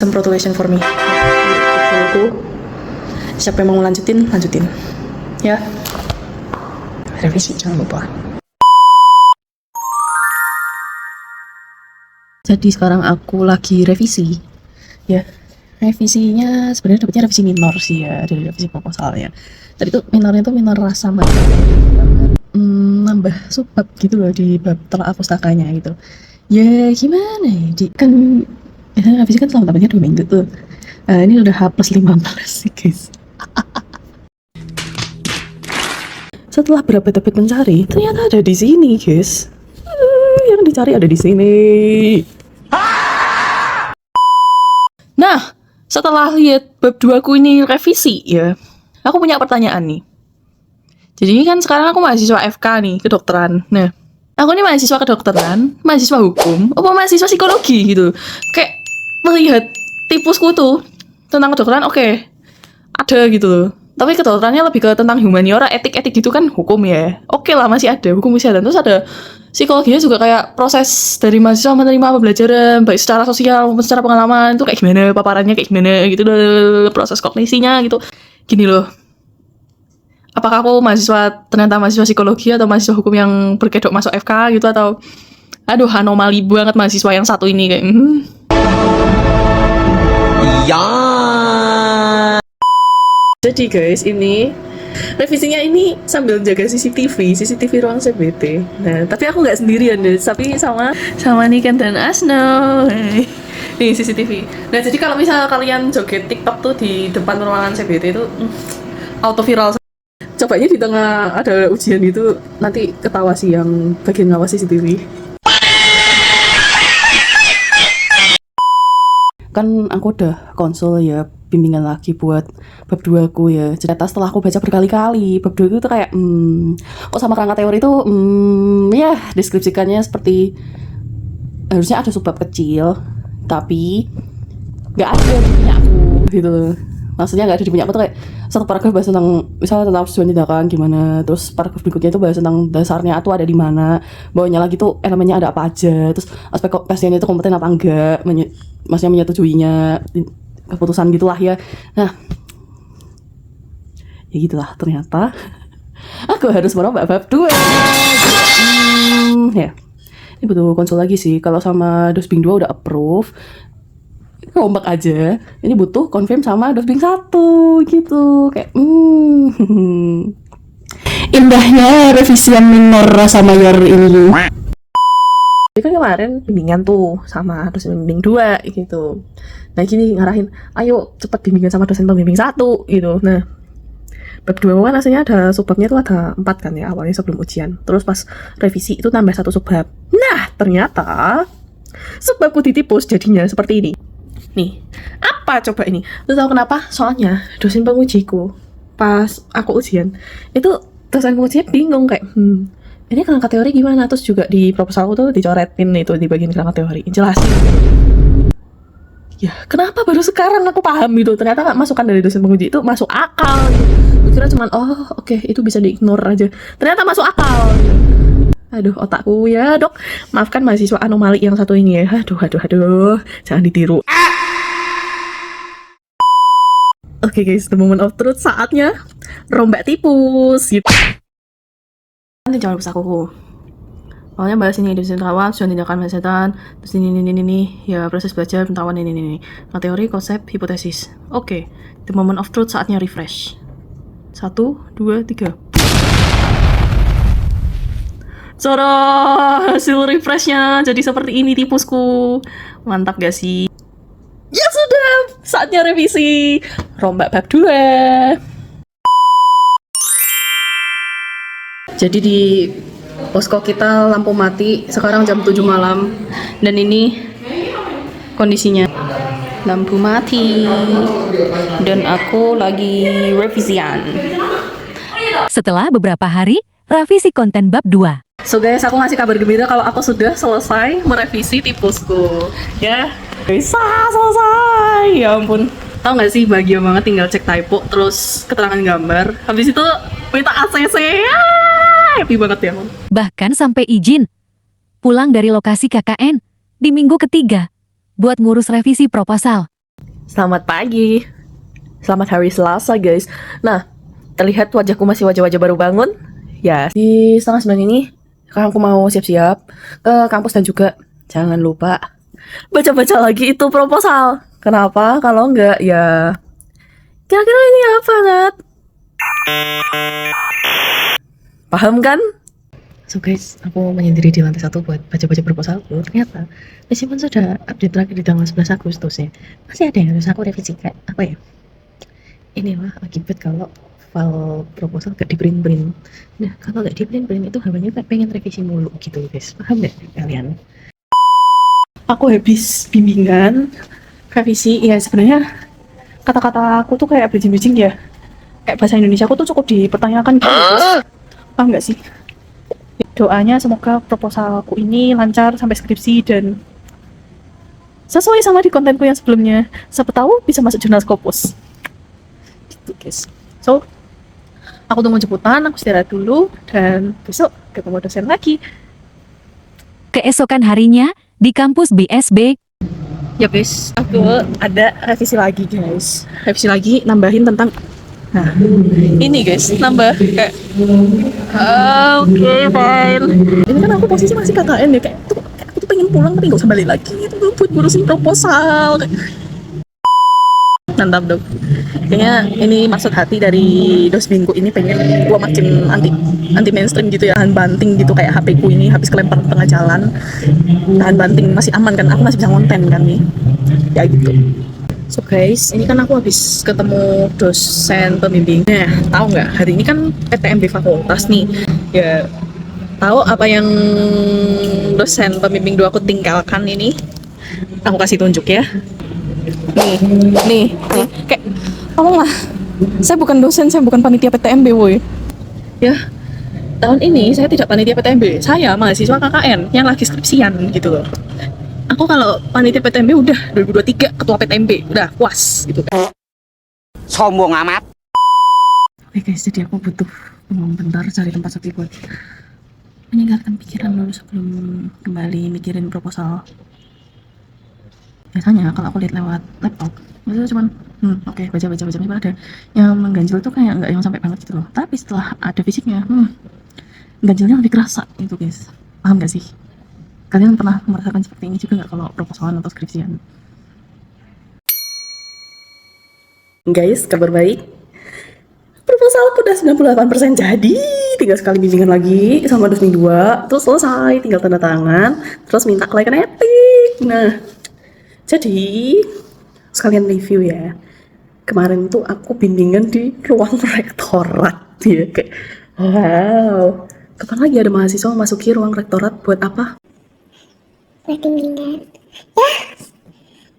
Some congratulations for me. Aku, siapa yang mau lanjutin ya. Revisi jangan lupa. Jadi sekarang aku lagi revisi ya. Revisinya sebenarnya dapetnya revisi minor sih ya, dari revisi proposal ya. Tadi tuh minornya tuh minor rasa nambah subbab gitu loh di bab telaah pustakanya gitu. Ya gimana ya, kan revisi kan selama dapetnya 2 minggu tuh. Ini udah H+15 sih guys. Setelah berapa-dapat mencari, ternyata ada di sini guys. Yang dicari ada di sini. Nah, setelah lihat bab 2 ku ini revisi ya, aku punya pertanyaan nih. Jadi kan sekarang aku mahasiswa FK nih, kedokteran. Nah, aku nih mahasiswa kedokteran, mahasiswa hukum, apa mahasiswa psikologi gitu. Kayak melihat tipusku tuh tentang kedokteran oke, ada gitu loh. Tapi kedokterannya lebih ke tentang humaniora, etik-etik gitu kan hukum ya. Oke lah masih ada hukum kesehatan. Terus ada psikologinya juga kayak proses dari mahasiswa menerima pembelajaran baik secara sosial maupun secara pengalaman itu kayak gimana, paparannya kayak gimana gitu loh, proses kognisinya gitu. Gini loh. Apakah aku ternyata mahasiswa psikologi atau mahasiswa hukum yang berkedok masuk FK gitu, atau aduh anomali banget mahasiswa yang satu ini kayak ya. Jadi guys, ini revisinya ini sambil jaga CCTV ruang CBT. Nah, tapi aku nggak sendirian deh, tapi sama Niken dan Asno. Nih CCTV. Nah, jadi kalau misal kalian joget TikTok tuh di depan ruangan CBT itu auto viral. Cobanya di tengah ada ujian gitu, nanti ketawa sih yang bagian ngawas CCTV. Kan aku udah konsul ya, bimbingan lagi buat bab 2 aku ya. Ternyata setelah aku baca berkali-kali, bab 2 itu tuh kayak kok sama kerangka teori itu ya deskripsikannya seperti harusnya ada subbab kecil, tapi nggak ada di punya aku gitu loh. Maksudnya nggak ada di punya aku tuh kayak satu paragraf bahas tentang misalnya tentang persetujuan tindakan gimana, terus paragraf berikutnya itu bahas tentang dasarnya itu ada di mana, bawahnya lagi tuh elemennya ada apa aja, terus aspek pasiennya itu kompeten apa enggak, maksudnya menyetujuinya keputusan gitulah ya. Nah ya gitulah, ternyata aku harus merombak bab 2 ya. Ini butuh konsul lagi sih. Kalau sama Dosbing 2 udah approve, rombak aja. Ini butuh confirm sama Dosbing 1 gitu. Kayak indahnya revisi yang minor rasa mayor ini. Jadi kan kemarin bimbingan tuh sama dosen bimbing 2 gitu. Nah gini ngarahin, ayo cepet bimbingan sama dosen pembimbing 1 gitu. Nah bab 2 kan aslinya ada subbabnya tuh ada 4 kan ya awalnya sebelum ujian. Terus pas revisi itu tambah 1 subbab. Nah ternyata subbabku ditipus jadinya seperti ini. Nih, apa coba ini? Lu tahu kenapa? Soalnya dosen pengujiku pas aku ujian itu dosen pengujinya bingung kayak ini kerangka teori gimana? Terus juga di proposalku tuh dicoretin itu di bagian kerangka teori, jelasin. Ya, kenapa baru sekarang aku paham gitu? Ternyata masukan dari dosen penguji itu masuk akal gitu. Gue kira cuman oke, itu bisa di-ignore aja. Ternyata masuk akal gitu. Aduh, otakku ya, Dok. Maafkan mahasiswa anomali yang satu ini ya. Aduh. Jangan ditiru. Oke guys, the moment of truth, saatnya rombak tipus gitu. Nanti jangan lupa aku. Awalnya bahas ini dosen penerawat, tujuan tindakan kesehatan, terus ini ya proses belajar pengetahuan ini. Nah, teori, konsep, hipotesis. Oke, the moment of truth, saatnya refresh. 1, 2, 3. Cara hasil refreshnya jadi seperti ini tipusku. Mantap gak sih? Ya sudah, saatnya revisi rombak bab 2. Jadi di posko kita lampu mati, sekarang jam 7 malam. Dan ini kondisinya lampu mati. Dan aku lagi revisian. Setelah beberapa hari, revisi konten bab 2. So guys, aku ngasih kabar gembira kalau aku sudah selesai merevisi tipusku. Ya, bisa selesai. Ya ampun. Tahu nggak sih, bahagia banget tinggal cek typo terus keterangan gambar. Habis itu minta ACC. Happy banget ya, Mon. Bahkan sampai izin pulang dari lokasi KKN di minggu ketiga buat ngurus revisi proposal. Selamat pagi. Selamat hari Selasa, guys. Nah, terlihat wajahku masih wajah-wajah baru bangun. Ya, di 8:30 ini, sekarang aku mau siap-siap ke kampus dan juga jangan lupa baca-baca lagi itu proposal. Kenapa? Kalau enggak, ya kira-kira ini apa, Nat? Paham kan? So guys, aku menyendiri di lantai 1 buat baca-baca proposalku. Ternyata meskipun sudah update terakhir di tanggal 11 Agustus ya, masih ada yang harus aku revisi. Kayak apa ya, inilah akibat kalau file proposal gak di print-print. Nah, kalau gak di print-print itu hawanya kayak pengen revisi mulu gitu guys. Paham gak kalian? Aku habis bimbingan revisi. Ya sebenarnya kata-kata aku tuh kayak bridging-bridging ya. Kayak bahasa Indonesia aku tuh cukup dipertanyakan gitu guys. Paham gak sih? Doanya semoga proposalku ini lancar sampai skripsi dan sesuai sama di kontenku yang sebelumnya. Siapa tahu bisa masuk jurnal Scopus. Gitu guys. So, aku tunggu jemputan, aku istirahat dulu dan besok ketemu dosen lagi. Keesokan harinya, di kampus BSB, Ya guys, aku ada revisi lagi guys. Revisi lagi nambahin tentang ini guys, nambah kayak oke, fine. Ini kan aku posisi masih KKN ya, kayak aku tuh pengen pulang tapi gak usah balik lagi itu buat ngurusin proposal. Mantap dong. Kayaknya ini maksud hati dari dosbingku ini pengen gua makin anti mainstream gitu ya, tahan banting gitu kayak HP ku ini habis kelempar tengah jalan. Tahan banting masih aman kan, aku masih bisa ngonten kan nih. Ya gitu. So guys, ini kan aku habis ketemu dosen pembimbing. Nah, tahu nggak? Hari ini kan PTMB fakultas nih. Ya, tahu apa yang dosen pembimbing dua aku tinggalkan ini? Aku kasih tunjuk ya. Nih. Kayak, tolonglah. Saya bukan dosen, saya bukan panitia PTMB, woi. Ya, tahun ini saya tidak panitia PTMB. Saya mahasiswa KKN yang lagi skripsian gitu loh. Aku kalau panitia PTMB udah 2023 ketua PTMB udah puas gitu kan. Sombong amat. Oke guys, jadi aku butuh bentar cari tempat sepi buat meninggalkan pikiran dulu sebelum kembali mikirin proposal. Biasanya kalau aku lihat lewat laptop itu cuman oke, baca cuma ada yang mengganjil tuh kayak nggak yang sampai banget gitu loh. Tapi setelah ada fisiknya ganjilnya lebih kerasa gitu guys. Paham gak sih? Kalian pernah merasakan seperti ini juga nggak kalau proposalan atau skripsian? Guys, kabar baik. Proposalku udah 98% jadi. Tinggal sekali bimbingan lagi sama dosen 2. Terus selesai, tinggal tanda tangan. Terus minta kelaikan etik. Nah, jadi sekalian review ya. Kemarin tuh aku bimbingan di ruang rektorat. Ya, kayak wow. Kapan lagi ada mahasiswa memasuki ruang rektorat buat apa? Bimbingan ya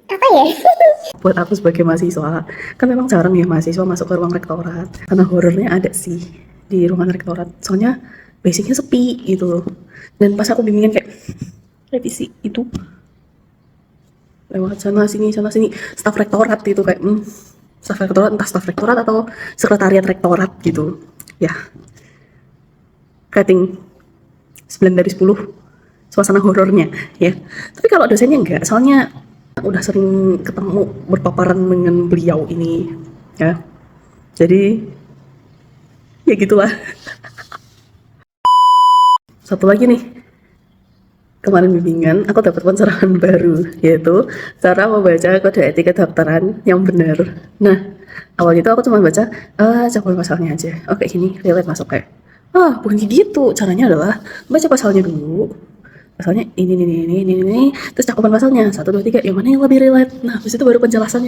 apa ya Buat aku sebagai mahasiswa kan memang jarang ya mahasiswa masuk ke ruang rektorat karena horornya ada sih di ruangan rektorat, soalnya basicnya sepi gitu loh. Dan pas aku bimbingan kayak revisi itu lewat sana sini staf rektorat itu kayak staf rektorat, entah staf rektorat atau sekretariat rektorat gitu ya. Rating 9 dari 10 suasana horornya ya. Tapi kalau dosennya enggak, soalnya udah sering ketemu berpaparan dengan beliau ini ya. Jadi ya gitulah. Satu lagi nih, kemarin bimbingan aku dapat pencerahan baru, yaitu cara membaca kode etik kedokteran yang benar. Nah, awal itu aku cuma baca cakupan pasalnya aja. Oke, gini relate masuk kayak bukan gitu. Caranya adalah baca pasalnya dulu. Pasalnya ini, terus cakupan pasalnya 1, 2, 3, yang mana yang lebih relate. Nah, habis itu baru penjelasan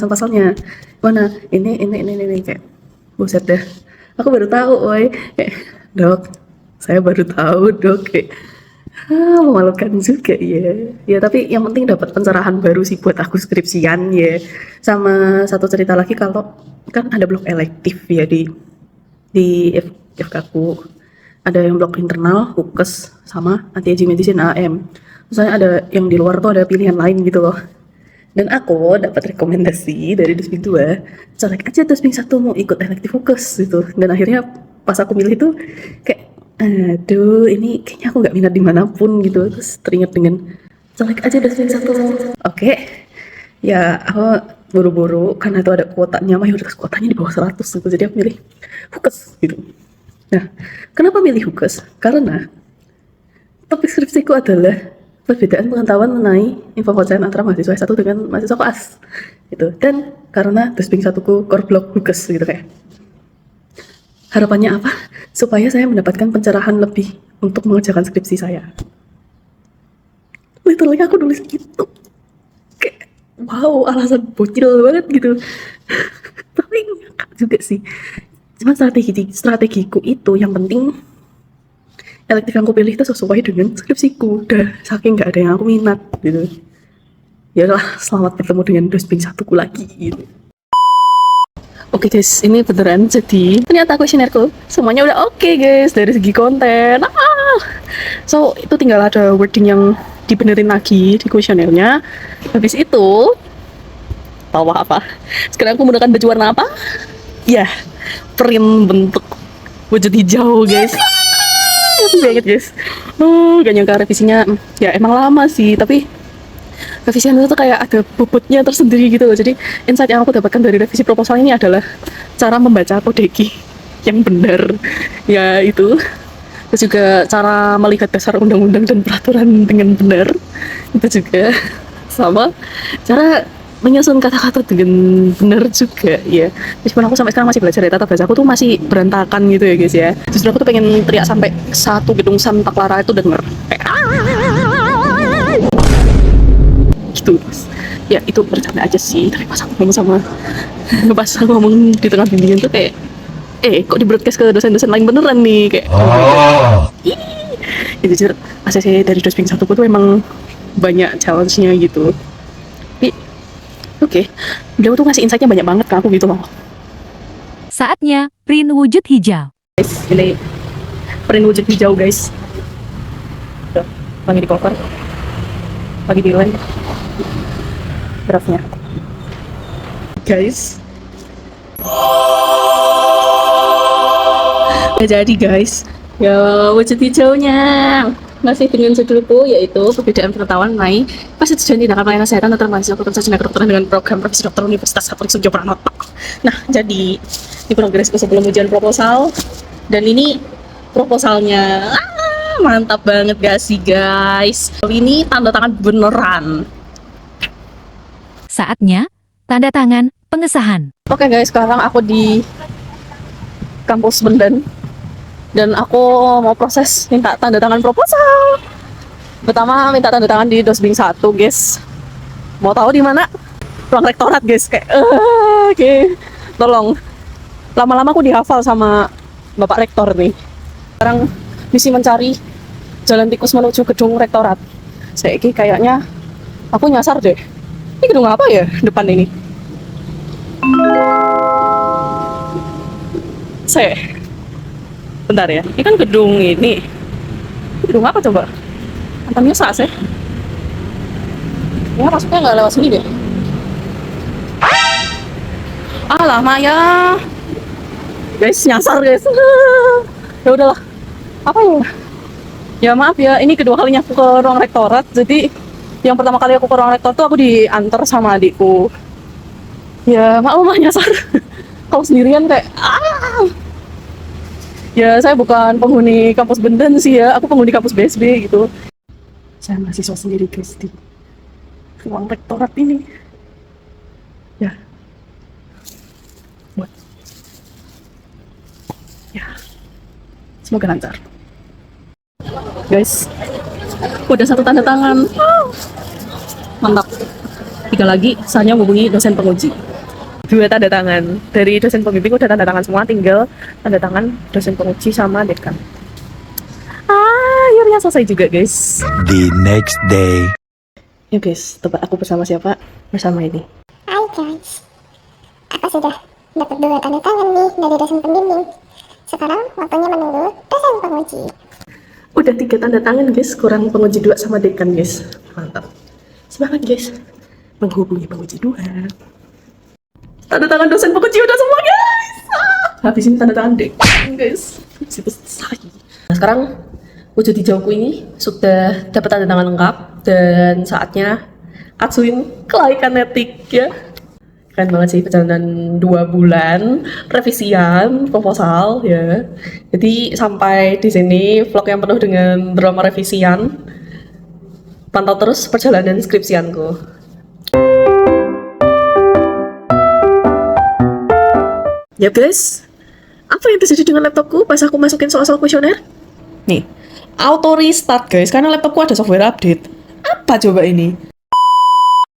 pasalnya. Mana ini kayak buset deh. Aku baru tahu, woy. Kayak, dok, saya baru tahu dok. Kayak memalukan juga ya. Ya tapi yang penting dapat pencerahan baru sih buat aku skripsian ya. Sama satu cerita lagi, kalau kan ada blok elektif ya di FK ku. Ada yang blok internal, hukes, sama anti-aging medicine AM. Misalnya ada yang di luar tuh ada pilihan lain gitu loh. Dan aku dapat rekomendasi dari Desping 2, colek aja Desping 1 mau ikut elektif hukes gitu. Dan akhirnya pas aku milih tuh kayak aduh ini kayaknya aku gak minat dimanapun gitu. Terus teringat dengan colek aja Desping 1. Oke. Ya aku buru-buru karena itu ada kuotanya, mayoritas kuotanya di bawah 100 gitu. Jadi aku milih Hukes gitu. Nah, kenapa milih Hukes? Karena topik skripsiku adalah perbedaan pengetahuan mengenai info konsen antara mahasiswa S1 dengan mahasiswa koas gitu. Dan karena Dosping 1ku core block Hukes gitu kayak. Harapannya apa? Supaya saya mendapatkan pencerahan lebih untuk mengerjakan skripsi saya. Literally aku nulis gitu. Kayak, wow, alasan bocil banget gitu. Tapi enggak juga sih. Cuma strategiku itu yang penting elektif yang aku pilih itu sesuai dengan skripsiku. Udah, saking nggak ada yang aku minat gitu. Yalah, selamat bertemu dengan Dosping 1ku lagi gitu. Oke guys, ini beneran jadi ternyata kuesionerku semuanya udah oke guys dari segi konten. So itu tinggal ada wording yang dibenerin lagi di kuesionernya. Habis itu tahu apa? Sekarang aku menggunakan baju warna apa? Ya, print bentuk wujud hijau guys. Happy banget guys. Gak nyangka revisinya ya emang lama sih, tapi revisian itu tuh kayak ada bobotnya tersendiri gitu loh. Jadi insight yang aku dapatkan dari revisi proposal ini adalah cara membaca kodeki yang benar, ya itu. Terus juga cara melihat dasar undang-undang dan peraturan dengan benar, itu juga. Sama cara menyusun kata-kata dengan benar juga ya. Meskipun aku sampai sekarang masih belajar ya, tata bahasa aku tuh masih berantakan gitu ya guys ya. Justru aku tuh pengen teriak sampai satu gedung Santa Clara itu denger kayak gitu. Ya itu bercanda aja sih, tapi pas aku ngomong sama pas aku ngomong di tengah bimbingan tuh kayak kok di broadcast ke dosen-dosen lain beneran nih kayak ya jujur ACC dari Dosping 1 tuh emang banyak challenge-nya gitu. Tapi oke, beliau tuh ngasih insight-nya banyak banget ke aku gitu loh. Saatnya print wujud hijau. Guys, ini print wujud hijau guys. Tuh, lagi di cover, lagi di line draftnya guys. Ya jadi guys, ya wujud hijaunya masih dengan judulku yaitu perbedaan pengetahuan mengenai fase tujuan tindakan pelayanan kesehatan antara mahasiswa fakultas sarjana kedokteran dengan program profesi dokter Universitas Katolik Suryo Pranoto. Nah, jadi di progresku sebelum ujian proposal, dan ini proposalnya mantap banget gak sih guys? Ini tanda tangan beneran. Saatnya tanda tangan pengesahan. Oke guys, sekarang aku di kampus Benden dan aku mau proses minta tanda tangan proposal. Pertama minta tanda tangan di Dosping 1 guys. Mau tahu di mana? Ruang rektorat guys. Kayak oke. Tolong. Lama-lama aku dihafal sama Bapak Rektor nih. Sekarang misi mencari jalan tikus menuju gedung rektorat. Kayaknya aku nyasar deh. Ini gedung apa ya depan ini? Bentar ya, ini kan gedung ini. Gedung apa coba? Antonius sih. Ya masuknya nggak lewat sini deh. Lama ya. Guys, nyasar guys. Ya udahlah. Apa ya? Ya maaf ya, ini kedua kalinya aku ke ruang rektorat. Jadi yang pertama kali aku ke ruang rektor tuh aku diantar sama adikku. Ya maaf nyasar. Kalau sendirian kayak ya saya bukan penghuni kampus Benden sih ya, aku penghuni kampus BSB gitu. Saya mahasiswa sendiri guys di ruang rektorat ini. Ya. Buat. Ya. Semoga lancar. Guys, udah satu tanda tangan. Mantap. 3 lagi, saatnya hubungi dosen penguji. 2 tanda tangan dari dosen pembimbing udah tanda tangan semua, tinggal tanda tangan dosen penguji sama dekan. Akhirnya selesai juga guys. The next day. Ya guys, tebak aku bersama siapa? Bersama ini. Hai guys, aku sudah dapat 2 tanda tangan nih dari dosen pembimbing. Sekarang waktunya menunggu dosen penguji. Udah 3 tanda tangan guys, kurang penguji 2 sama dekan guys. Mantap. Semangat guys. Menghubungi penguji 2. Tanda tangan dosen penguji udah semua guys. Habisin tanda tangan dekan guys. Situ selesai. Nah, sekarang wujud hijauku ini sudah dapat tanda tangan lengkap dan saatnya Katsuin kelaikan etik ya. Keren banget sih, perjalanan 2 bulan, revisian, proposal ya. Jadi sampai di sini vlog yang penuh dengan drama revisian. Pantau terus perjalanan skripsianku. Ya guys, apa yang terjadi dengan laptopku pas aku masukin soal-soal kuesioner? Nih, auto restart guys, karena laptopku ada software update. Apa coba ini?